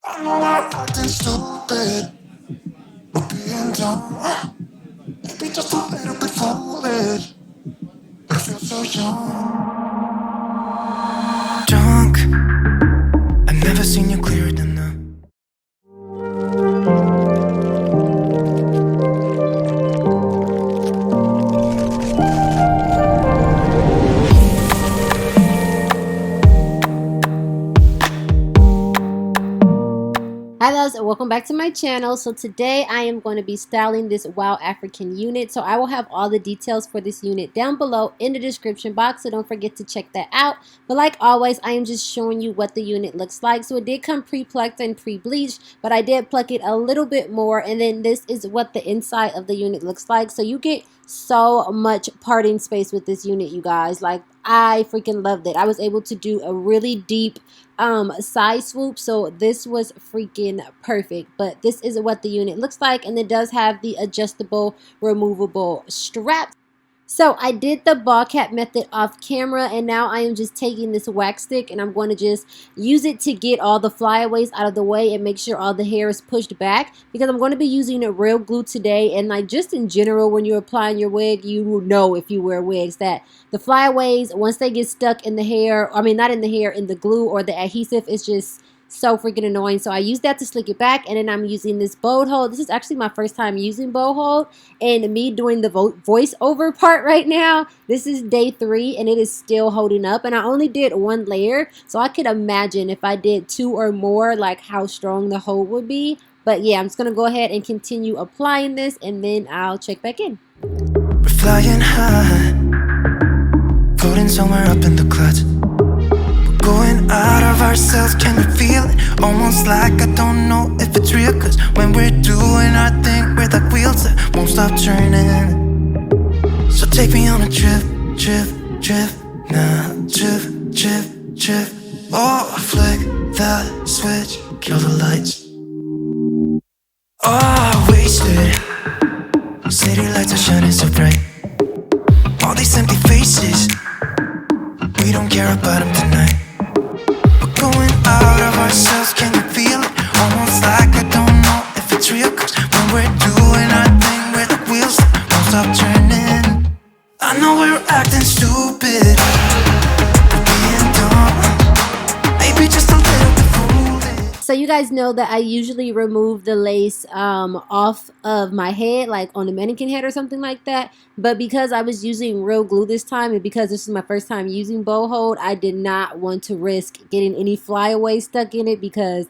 I know I'm acting stupid, but being dumb, maybe just a little bit foolish. I feel so young. Drunk, I've never seen you clearer than now. Hi guys, and welcome back to my channel. So today I am going to be styling this Wild African unit. So I will have all the details for this unit down below in the description box, so don't forget to check that out. But like always, I am just showing you what the unit looks like. So it did come pre-plucked and pre-bleached, but I did pluck it a little bit more, and then this is what the inside of the unit looks like. So you get so much parting space with this unit, you guys. Like, I freaking loved it. I was able to do a really deep side swoop, so this was freaking perfect. But this is what the unit looks like, and it does have the adjustable removable strap. So I did the ball cap method off camera, and now I am just taking this wax stick and I'm going to just use it to get all the flyaways out of the way and make sure all the hair is pushed back, because I'm going to be using a real glue today. And like, just in general, when you're applying your wig, you will know if you wear wigs that the flyaways, once they get stuck in the hair, I mean not in the hair, in the glue or the adhesive, it's just so freaking annoying. So I use that to slick it back, and then I'm using this bow hold. This is actually my first time using bow hold, and me doing the voiceover part right now. This is day 3 and it is still holding up, and I only did 1 layer, so I could imagine if I did 2 or more, like how strong the hold would be. But yeah, I'm just gonna go ahead and continue applying this, and then I'll check back in. We're flying high, floating somewhere up in the clouds. Going out of ourselves, can you feel it? Almost like I don't know if it's real, cause when we're doing our thing, we're like wheels that won't stop turning. So take me on a trip, trip, trip, now trip, trip, trip. Oh, flick the switch, kill the lights. Oh, wasted. City lights are shining so bright. All these empty faces, we don't care about them tonight. Going out of ourselves, can you feel it? Almost like I don't know if it's real, cause when we're doing our thing, we're the wheels that won't stop turning. I know we're acting stupid, we're being dumb, maybe just a little bit foolish. So you guys know that I usually remove the lace off of my head, like on a mannequin head or something like that. But because I was using real glue this time, and because this is my first time using bow hold, I did not want to risk getting any flyaway stuck in it, because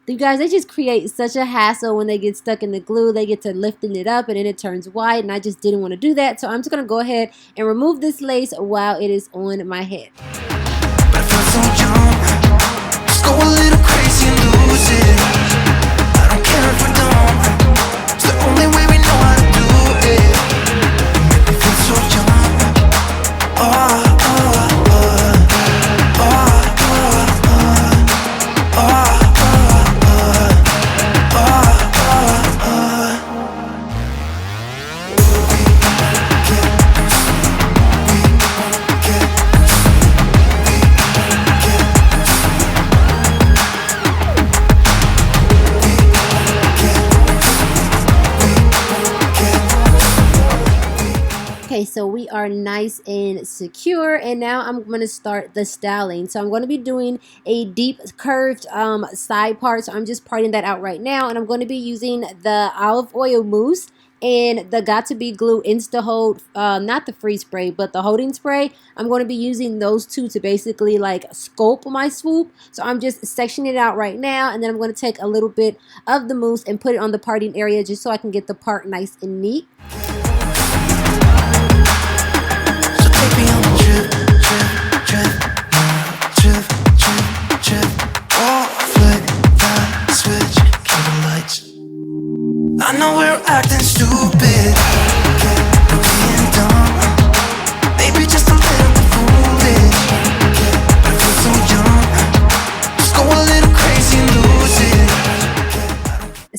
you guys, they just create such a hassle when they get stuck in the glue. They get to lifting it up and then it turns white, and I just didn't want to do that. So I'm just going to go ahead and remove this lace while it is on my head. But I feel so young, just go a little crazy and lose it. I don't care if we're dumb, it's the only way we know how to do it. You make me feel so young. Oh, oh, oh, oh, oh, oh, oh, oh. Okay, so we are nice and secure, and now I'm going to start the styling. So I'm going to be doing a deep curved side part, so I'm just parting that out right now, and I'm going to be using the olive oil mousse and the Got2b glue Insta Hold, not the freeze spray, but the holding spray. I'm going to be using those two to basically like sculpt my swoop. So I'm just sectioning it out right now, and then I'm going to take a little bit of the mousse and put it on the parting area just so I can get the part nice and neat. I know we're acting stupid, we're being dumb, maybe just a little bit foolish. But I feel so young, just go a little crazy and lose it.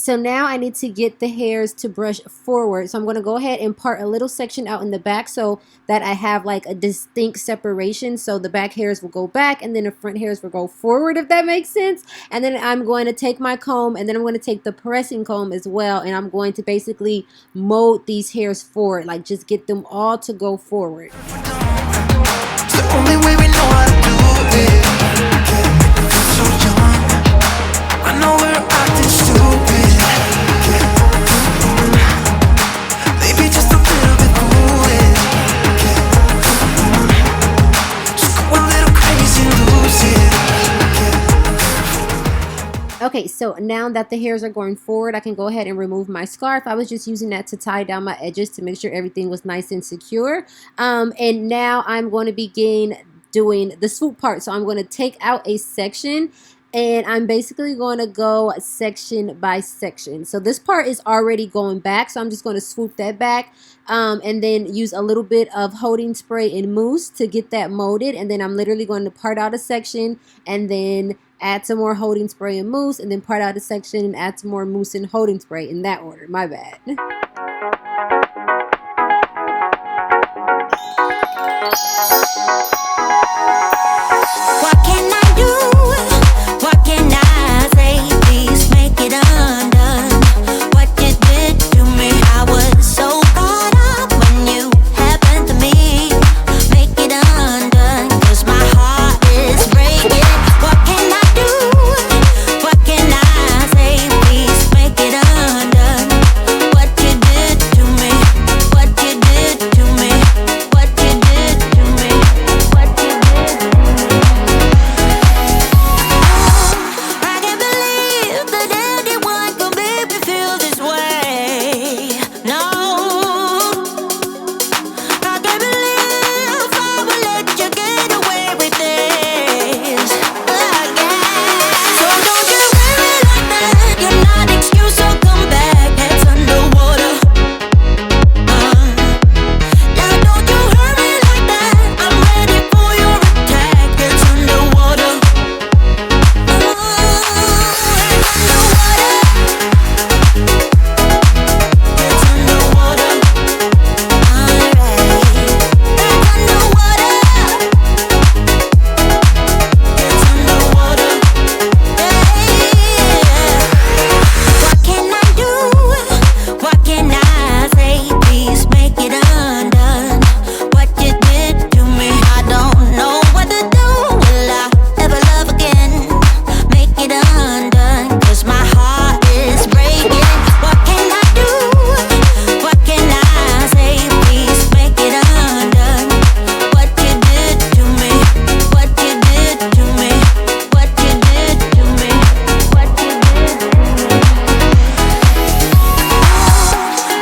So now I need to get the hairs to brush forward. So I'm going to go ahead and part a little section out in the back so that I have like a distinct separation. So the back hairs will go back and then the front hairs will go forward, if that makes sense. And then I'm going to take my comb and then I'm going to take the pressing comb as well. And I'm going to basically mold these hairs forward, like just get them all to go forward. It's the only way we know how to do it. Feel so young. I know we're acting stupid. Maybe just a little bit foolish. Just go a little crazy, lose it. Okay, so now that the hairs are going forward, I can go ahead and remove my scarf. I was just using that to tie down my edges to make sure everything was nice and secure. And now I'm going to begin doing the swoop part. So I'm going to take out a section and I'm basically going to go section by section. So this part is already going back, so I'm just going to swoop that back and then use a little bit of holding spray and mousse to get that molded. And then I'm literally going to part out a section and then add some more holding spray and mousse, and then part out a section and add some more mousse and holding spray in that order. My bad. What can I do? What can I say? Please make it undone. What you did to me, I was so caught up when you happened to me. Make it undone, 'cause my heart is breaking. What can I do? What can I say? Please make it undone. What you did to me, what you did to me, what you did to me, what you did to me. I can't believe that anyone could make me feel this way. No, I can't believe I will let you get away with this again. So don't you worry like that. You're not excuse, so come back. Heads underwater. Now don't you hurry like that. I'm ready for your attack. Heads underwater. What can I do? What can I say? Please make it undone. What you did to me, I don't know what to do. Will I ever love again? Make it undone, 'cause my heart is breaking. What can I do? What can I say? Please make it undone. What you did to me, what you did to me, what you did to me, what you did to me.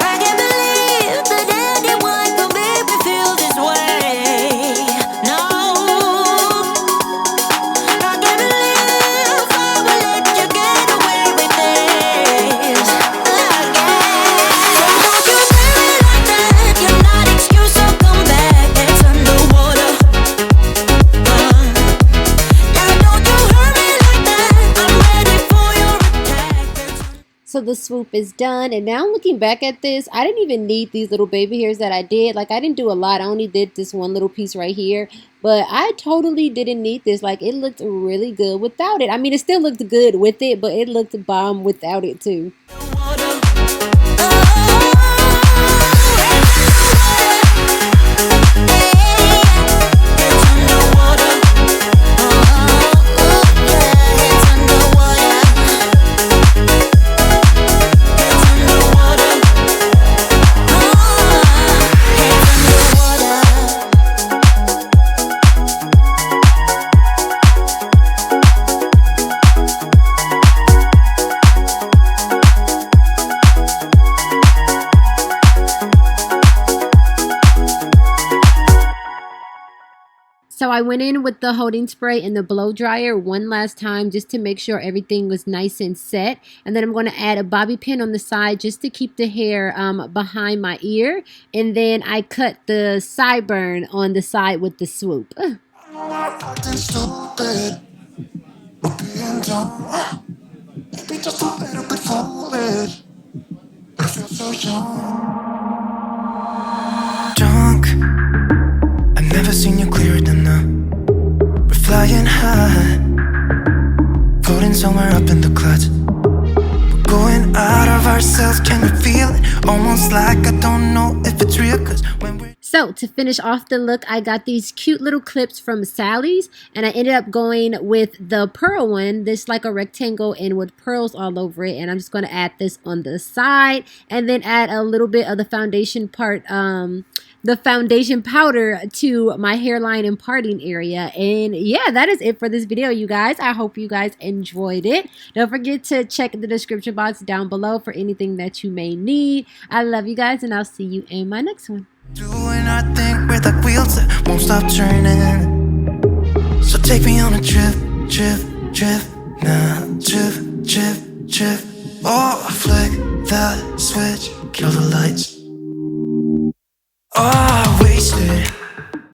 I can't believe that anyone could make me feel this way. No, I can't believe I will let you get away with this again. So don't you worry like that. You're not excuse, so come back. It's underwater. Now don't you hurry like that. I'm ready for your attack. So the swoop is done, and now looking back at this, I didn't even need these little baby hairs that I did. Like, I didn't do a lot. I only did this one little piece right here, but I totally didn't need this. Like, it looked really good without it. I mean, it still looked good with it, but it looked bomb without it too. So I went in with the holding spray and the blow dryer one last time just to make sure everything was nice and set. And then I'm going to add a bobby pin on the side just to keep the hair behind my ear. And then I cut the sideburn on the side with the swoop. Acting stupid, we're being dumb. Maybe just a little bit foolish. wasted. I feel so young. Drunk, I've never seen you clearer than now. We're flying high, floating somewhere up in the clouds. We're going out of ourselves, can you feel it? Almost like I don't know if it's real, cause when we're So to finish off the look, I got these cute little clips from Sally's, and I ended up going with the pearl one. This like a rectangle and with pearls all over it, and I'm just going to add this on the side and then add a little bit of the foundation part, the foundation powder to my hairline and parting area. And yeah, that is it for this video, you guys. I hope you guys enjoyed it. Don't forget to check the description box down below for anything that you may need. I love you guys, and I'll see you in my next one. doing our thing, we're like wheels that won't stop turning. So take me on a trip, trip, trip, now trip, trip, trip. Oh, I flick the switch, kill the lights. Oh, wasted.